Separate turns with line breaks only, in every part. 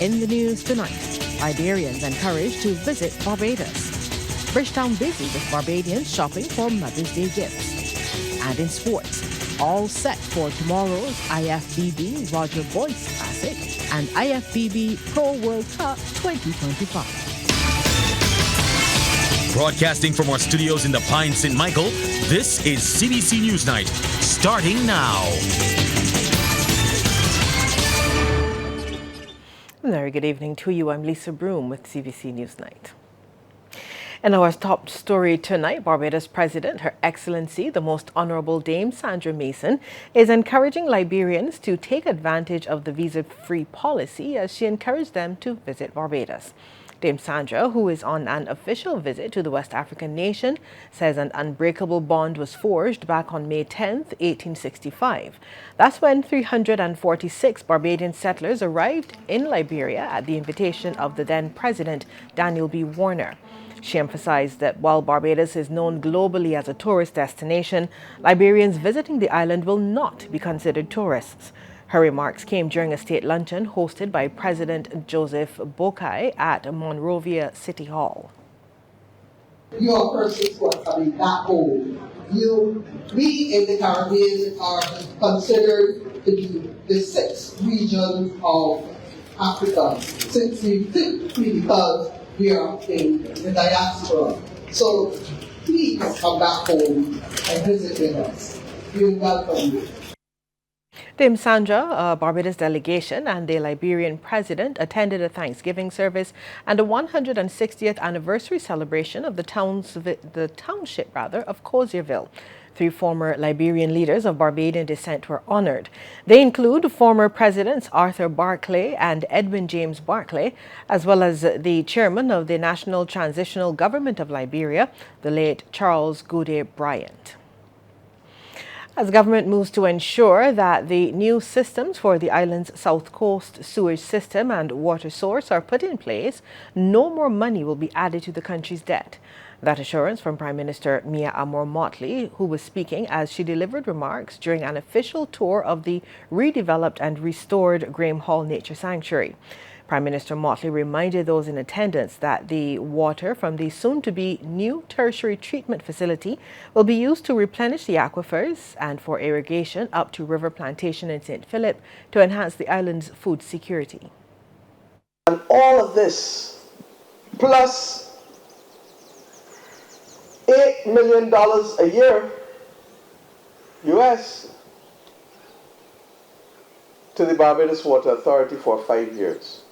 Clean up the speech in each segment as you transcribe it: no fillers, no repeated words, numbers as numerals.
In the news tonight, Liberians encouraged to visit Barbados. Bridgetown busy with Barbadians shopping for Mother's Day gifts. And in sports, all set for tomorrow's IFBB Roger Boyce Classic and IFBB Pro World Cup 2025.
Broadcasting from our studios in the Pine St. Michael, this is CBC NewsNight, starting now.
Very good evening to you. I'm Lisa Broom with CBC NewsNight. In our top story tonight, Barbados President, Her Excellency, the Most Honorable Dame Sandra Mason, is encouraging Liberians to take advantage of the visa-free policy as she encouraged them to visit Barbados. Dame Sandra, who is on an official visit to the West African nation, says an unbreakable bond was forged back on May 10, 1865. That's when 346 Barbadian settlers arrived in Liberia at the invitation of the then President Daniel B. Warner. She emphasized that while Barbados is known globally as a tourist destination, Liberians visiting the island will not be considered tourists. Her remarks came during a state luncheon hosted by President Joseph Boakai at Monrovia City Hall.
Your persons who are coming back home, we in the Caribbean are considered to be the sixth region of Africa, simply because we are in the diaspora. So please come back home and visit with us. We welcome you.
Dame Sandra, a Barbados delegation, and the Liberian president attended a Thanksgiving service and a 160th anniversary celebration of the township of Cozierville. 3 former Liberian leaders of Barbadian descent were honored. They include former presidents Arthur Barclay and Edwin James Barclay, as well as the chairman of the National Transitional Government of Liberia, the late Charles Goode Bryant. As government moves to ensure that the new systems for the island's south coast sewage system and water source are put in place, no more money will be added to the country's debt. That assurance from Prime Minister Mia Motley, who was speaking as she delivered remarks during an official tour of the redeveloped and restored Graham Hall Nature Sanctuary. Prime Minister Motley reminded those in attendance that the water from the soon-to-be new tertiary treatment facility will be used to replenish the aquifers and for irrigation up to River Plantation in St. Philip to enhance the island's food security.
And all of this, plus $8 million a year, US, to the Barbados Water Authority for 5 years.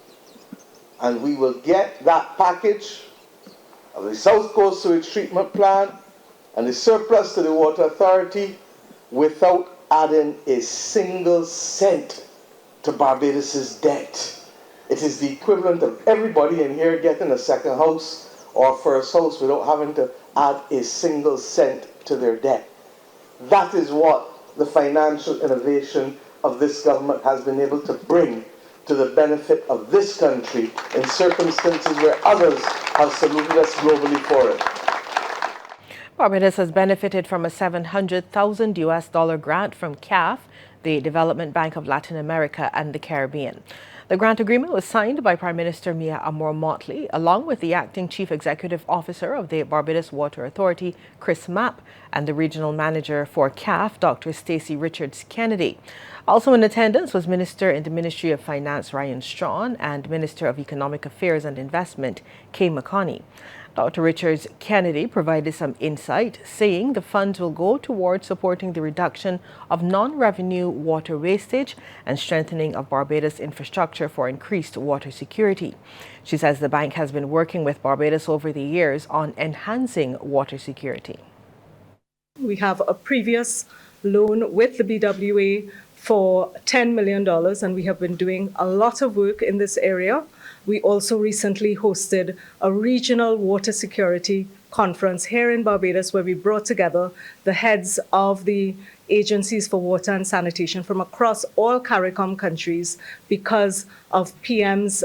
And we will get that package of the South Coast Sewage Treatment Plant and the surplus to the Water Authority without adding a single cent to Barbados's debt. It is the equivalent of everybody in here getting a second house or first house without having to add a single cent to their debt. That is what the financial innovation of this government has been able to bring to the benefit of this country in circumstances where others have saluted us globally for it.
Barbados has benefited from a $700,000 US grant from CAF, the Development Bank of Latin America and the Caribbean. The grant agreement was signed by Prime Minister Mia Motley, along with the Acting Chief Executive Officer of the Barbados Water Authority, Chris Mapp, and the Regional Manager for CAF, Dr. Stacey Richards Kennedy. Also in attendance was Minister in the Ministry of Finance, Ryan Strawn, and Minister of Economic Affairs and Investment, Kay McConney. Dr. Richards Kennedy provided some insight, saying the funds will go towards supporting the reduction of non-revenue water wastage and strengthening of Barbados infrastructure for increased water security. She says the bank has been working with Barbados over the years on enhancing water security.
We have a previous loan with the BWA for $10 million, and we have been doing a lot of work in this area. We also recently hosted a regional water security conference here in Barbados where we brought together the heads of the agencies for water and sanitation from across all CARICOM countries because of PM's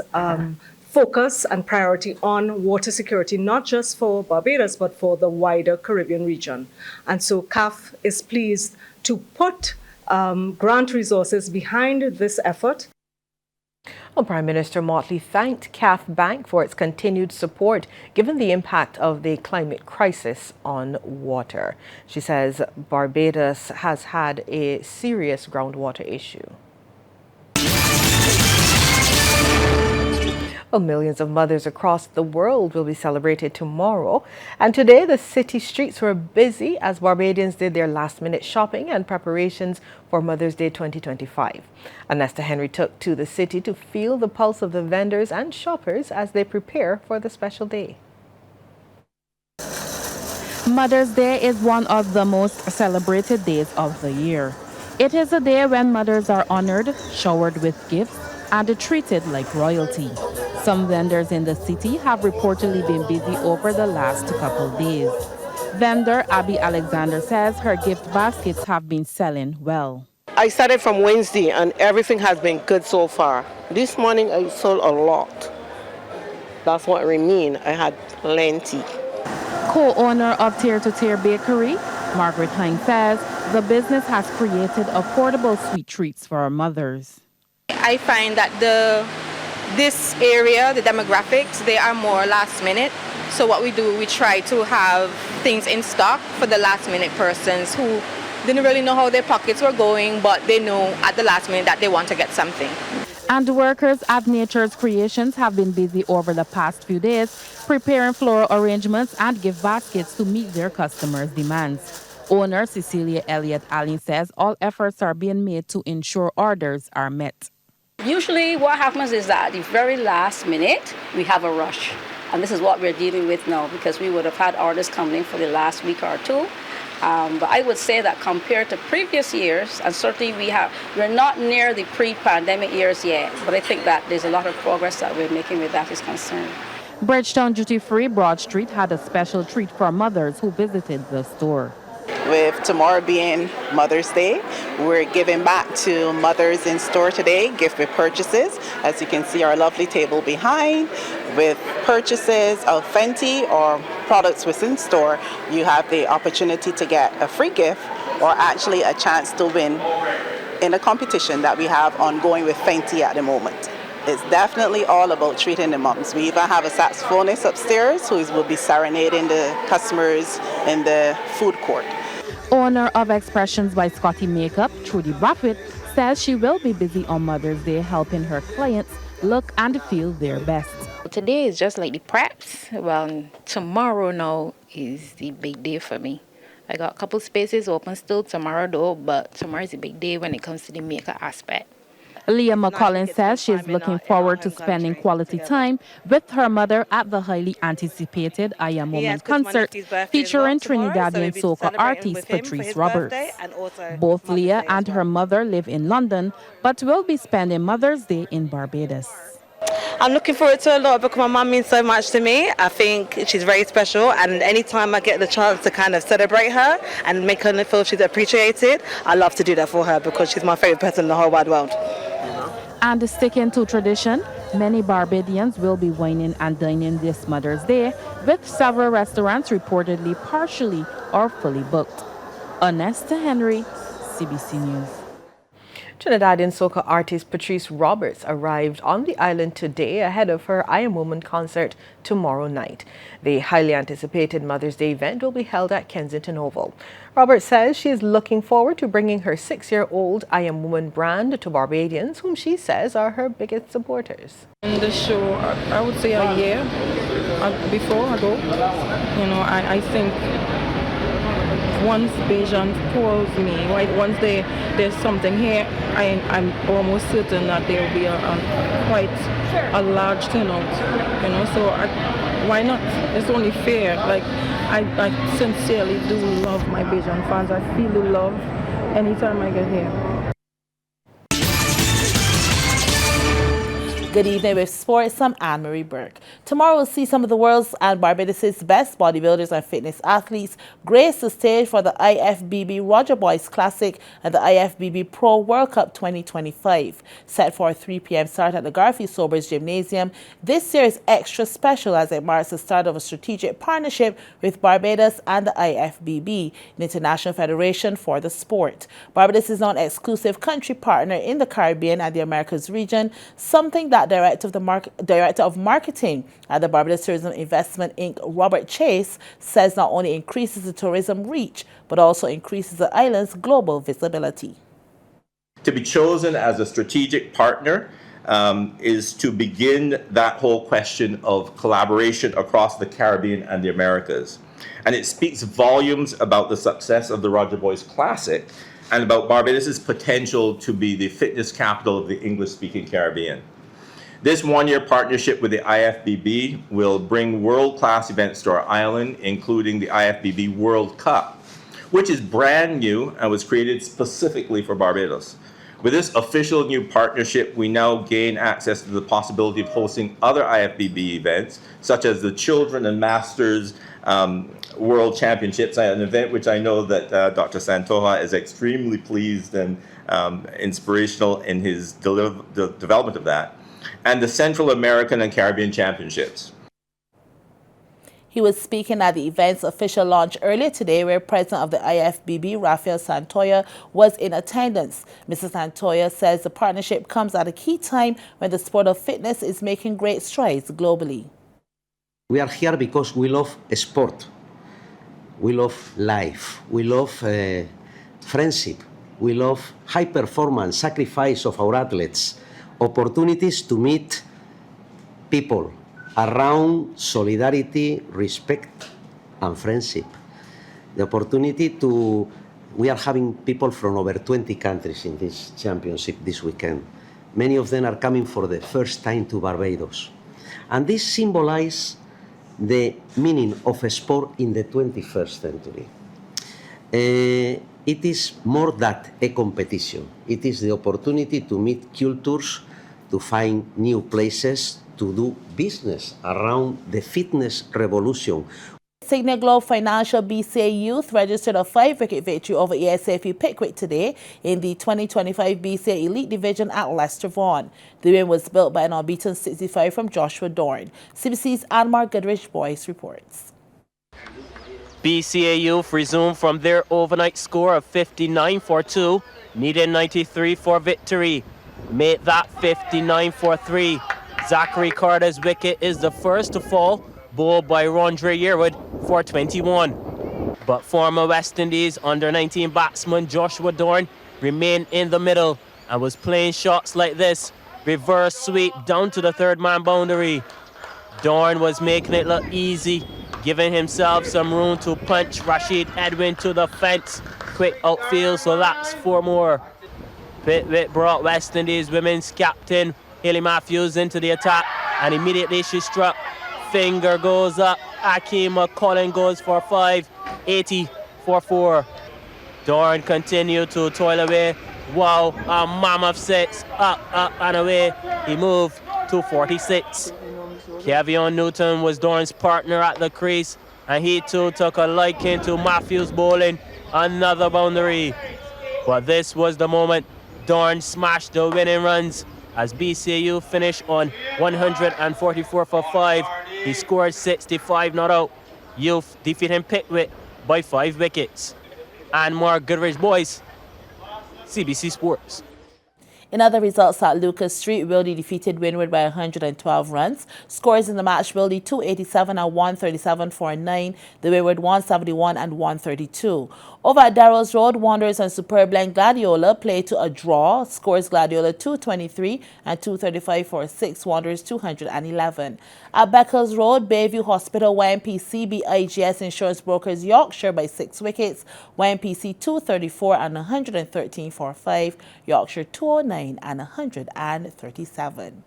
focus and priority on water security, not just for Barbados, but for the wider Caribbean region. And so CAF is pleased to put grant resources behind this effort.
Well, Prime Minister Motley thanked CAF Bank for its continued support given the impact of the climate crisis on water. She says Barbados has had a serious groundwater issue. Well, millions of mothers across the world will be celebrated tomorrow. And today, the city streets were busy as Barbadians did their last-minute shopping and preparations for Mother's Day 2025. Anesta Henry took to the city to feel the pulse of the vendors and shoppers as they prepare for the special day.
Mother's Day is one of the most celebrated days of the year. It is a day when mothers are honored, showered with gifts, and treated like royalty. Some vendors in the city have reportedly been busy over the last couple days. Vendor Abby Alexander says her gift baskets have been selling well.
I started from Wednesday and everything has been good so far. This morning I sold a lot. That's what I mean. I had plenty.
Co-owner of Tier to Tier Bakery, Margaret Hine says the business has created affordable sweet treats for our mothers.
I find that this area, the demographics, they are more last minute. So what we do, we try to have things in stock for the last minute persons who didn't really know how their pockets were going, but they know at the last minute that they want to get something.
And workers at Nature's Creations have been busy over the past few days preparing floral arrangements and gift baskets to meet their customers' demands. Owner Cecilia Elliott Allen says all efforts are being made to ensure orders are met.
Usually what happens is that at the very last minute, we have a rush. And this is what we're dealing with now because we would have had orders coming in for the last week or two. But I would say that compared to previous years, and certainly we're not near the pre-pandemic years yet, but I think that there's a lot of progress that we're making with that is concerned.
Bridgetown Duty Free Broad Street had a special treat for mothers who visited the store.
With tomorrow being Mother's Day, we're giving back to mothers in store today, gift with purchases. As you can see our lovely table behind, with purchases of Fenty or products within store, you have the opportunity to get a free gift or actually a chance to win in a competition that we have ongoing with Fenty at the moment. It's definitely all about treating the moms. We even have a saxophonist upstairs who will be serenading the customers in the food court.
Owner of Expressions by Scotty Makeup, Trudy Buffett, says she will be busy on Mother's Day helping her clients look and feel their best.
Today is just like the preps. Well, tomorrow now is the big day for me. I got a couple spaces open still tomorrow though, but tomorrow is a big day when it comes to the makeup aspect.
Leah McCollin says she's looking forward to spending quality time with her mother at the highly anticipated I Am Woman concert featuring Trinidadian soca artist Patrice Roberts. Both Leah and her mother live in London, but will be spending Mother's Day in Barbados.
I'm looking forward to a lot because my mum means so much to me. I think she's very special, and anytime I get the chance to kind of celebrate her and make her feel she's appreciated, I love to do that for her because she's my favourite person in the whole wide world.
And sticking to tradition, many Barbadians will be wining and dining this Mother's Day, with several restaurants reportedly partially or fully booked. Anesta Henry, CBC News.
Trinidadian soca artist Patrice Roberts arrived on the island today ahead of her I Am Woman concert tomorrow night. The highly anticipated Mother's Day event will be held at Kensington Oval. Roberts says she is looking forward to bringing her 6-year-old I Am Woman brand to Barbadians, whom she says are her biggest supporters.
In the show, I would say a year before I go. You know, I think once Bajan calls me, right, once there's something here, I'm almost certain that there will be quite a large turnout, you know, so why not? It's only fair. Like, I sincerely do love my Bajan fans. I feel the love anytime I get here.
Good evening with sports. I'm Anne-Marie Burke. Tomorrow we'll see some of the world's and Barbados' best bodybuilders and fitness athletes grace the stage for the IFBB Roger Boyce Classic and the IFBB Pro World Cup 2025. Set for a 3 p.m. start at the Garfield Sobers Gymnasium, this year is extra special as it marks the start of a strategic partnership with Barbados and the IFBB, the International Federation for the Sport. Barbados is now an exclusive country partner in the Caribbean and the Americas region, something that Director of Marketing at the Barbados Tourism Investment Inc., Robert Chase, says not only increases the tourism reach, but also increases the island's global visibility.
To be chosen as a strategic partner is to begin that whole question of collaboration across the Caribbean and the Americas. And it speaks volumes about the success of the Roger Boyce Classic and about Barbados' potential to be the fitness capital of the English-speaking Caribbean. This one-year partnership with the IFBB will bring world-class events to our island, including the IFBB World Cup, which is brand new and was created specifically for Barbados. With this official new partnership, we now gain access to the possibility of hosting other IFBB events, such as the Children and Masters World Championships, an event which I know that Dr. Santoja is extremely pleased and inspirational in his development of that, and the Central American and Caribbean Championships.
He was speaking at the event's official launch earlier today, where President of the IFBB, Rafael Santoya, was in attendance. Mr. Santoya says the partnership comes at a key time when the sport of fitness is making great strides globally.
We are here because we love sport, we love life, we love friendship, we love high performance, sacrifice of our athletes, opportunities to meet people around solidarity, respect, and friendship. The opportunity to, we are having people from over 20 countries in this championship this weekend. Many of them are coming for the first time to Barbados. And this symbolizes the meaning of a sport in the 21st century. It is more than a competition. It is the opportunity to meet cultures, to find new places, to do business around the fitness revolution.
Signet Globe Financial BCA Youth registered a 5-wicket victory over ESFU Pickwick today in the 2025 BCA Elite Division at Lester Vaughan. The win was built by an unbeaten 65 from Joshua Dorn. CBC's Anmar Goodrich Boyce reports.
BCA Youth resumed from their overnight score of 59 for 2, needed 93 for victory. Made that 59 for 3. Zachary Carter's wicket is the first to fall, bowled by Rondre Yearwood for 21. But former West Indies under-19 batsman Joshua Dorn remained in the middle and was playing shots like this. Reverse sweep down to the third-man boundary. Dorn was making it look easy, giving himself some room to punch Rashid Edwin to the fence. Quick outfield, so that's 4 more. Pickwick brought West Indies women's captain Haley Matthews into the attack, and immediately she struck. Finger goes up. Akeem McCullen goes for 5. 80 for 4. Dorn continued to toil away. Wow, a mammoth 6. Up, and away. He moved to 46. Kevion Newton was Dorn's partner at the crease, and he too took a liking to Matthews bowling. Another boundary. But this was the moment Dorn smashed the winning runs. As BCAU finished on 144 for 5, he scored 65 not out. Youth defeating Pickwick by 5 wickets. Anmar Goodrich Boyce, CBC Sports.
In other results at Lucas Street, Wildy defeated Windward by 112 runs. Scores in the match, Wildy 287 and 137 for 9. The Windward 171 and 132. Over at Darrell's Road, Wanderers and Superb Gladiola played to a draw. Scores Gladiola 223 and 235 for 6. Wanderers 211. At Beckles Road, Bayview Hospital, YMPC beat IGS Insurance Brokers Yorkshire by 6 wickets. YMPC 234 and 113 for 5. Yorkshire 209 and 137.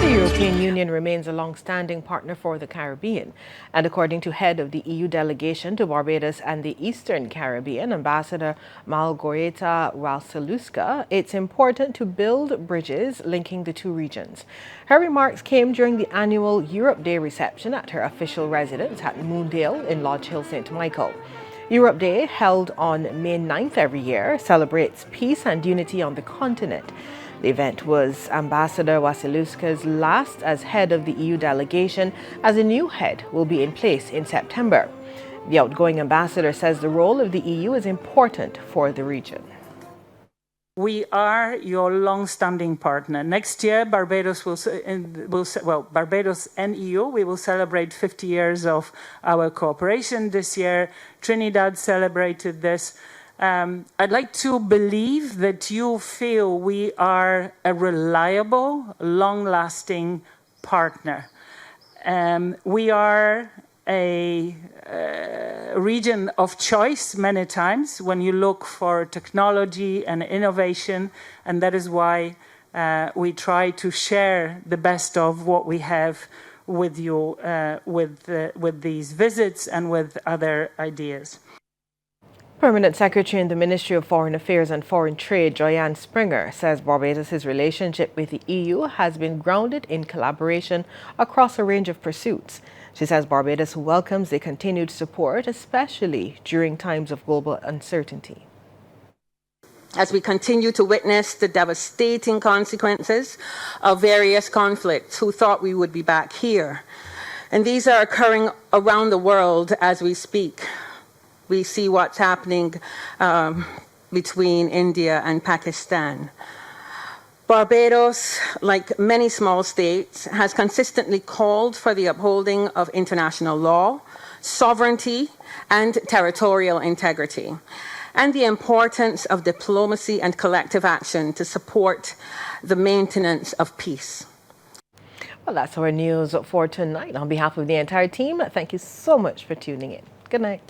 The European Union remains a long-standing partner for the Caribbean, and according to head of the EU delegation to Barbados and the Eastern Caribbean, Ambassador Malgorzata Wasilewska, it's important to build bridges linking the two regions. Her remarks came during the annual Europe Day reception at her official residence at Moondale in Lodge Hill, St. Michael. Europe Day, held on May 9th every year, celebrates peace and unity on the continent. The event was Ambassador Wasilewska's last as head of the EU delegation, as a new head will be in place in September. The outgoing ambassador says the role of the EU is important for the region.
We are your long-standing partner. Next year, Barbados Barbados and EU, we will celebrate 50 years of our cooperation this year. Trinidad celebrated this. I'd like to believe that you feel we are a reliable, long-lasting partner. We are a region of choice many times when you look for technology and innovation, and that is why we try to share the best of what we have with you with these visits and with other ideas.
Permanent Secretary in the Ministry of Foreign Affairs and Foreign Trade, Joyanne Springer, says Barbados' relationship with the EU has been grounded in collaboration across a range of pursuits. She says Barbados welcomes the continued support, especially during times of global uncertainty.
As we continue to witness the devastating consequences of various conflicts, who thought we would be back here? And these are occurring around the world as we speak. We see what's happening between India and Pakistan. Barbados, like many small states, has consistently called for the upholding of international law, sovereignty, and territorial integrity, and the importance of diplomacy and collective action to support the maintenance of peace.
Well, that's our news for tonight. On behalf of the entire team, thank you so much for tuning in. Good night.